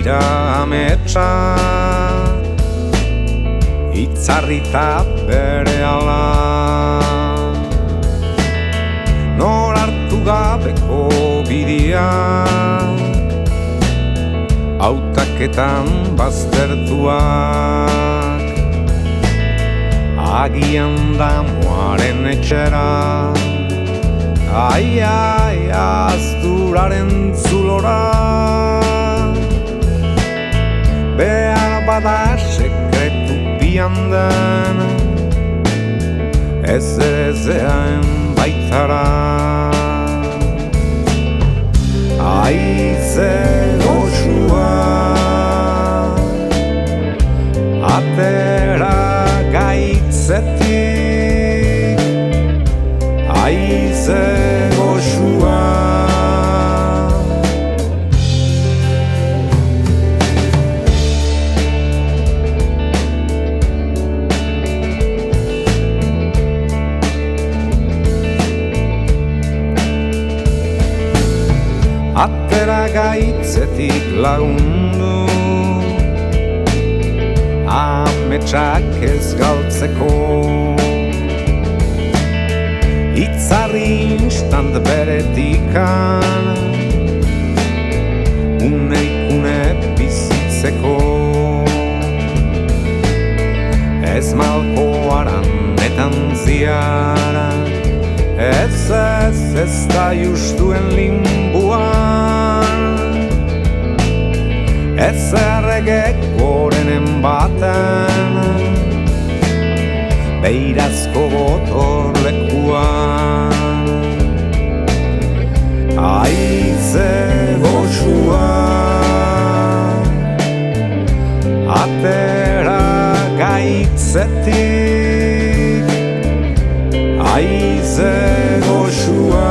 dira ametsa, itzarrita bere ala. Nor hartu gabeko bidiak, hautaketan baztertuak, agian damuaren etxera, ai, azturaren zulora. Behar bada sekretu pian den, ez ezean baitara. Aize goxua, atera gaitzetik, aize goxua. Atera gaitzetik lagundu, ametsak ez galtzeko. Itzarri instant beretikan, une bizitzeko. Ez malkoaran etan ziara, ez da justuen limbuan. Ez erregek gorenen baten, beirazko gotorlekuan. Aize goxua, atera gaitzetik, aize goxua.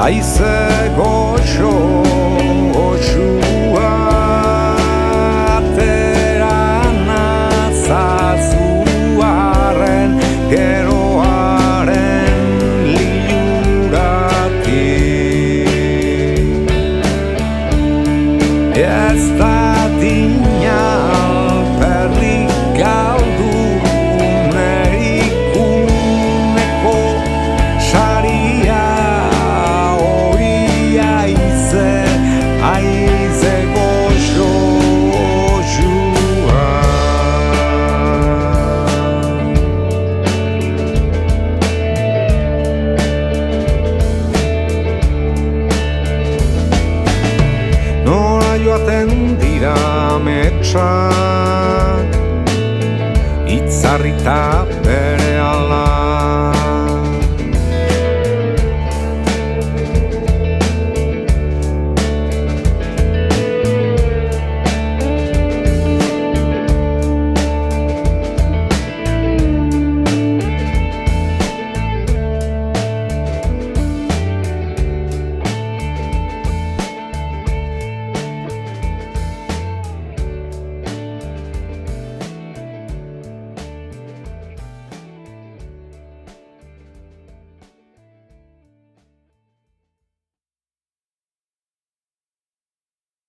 Aize goxo, goxua, atera nazazuaren, geroaren liluratik. Ez da dina alperrik galdu, nerikuneko saria. Aize goxo, goxua. Nora joaten dira ametsak, itzarrita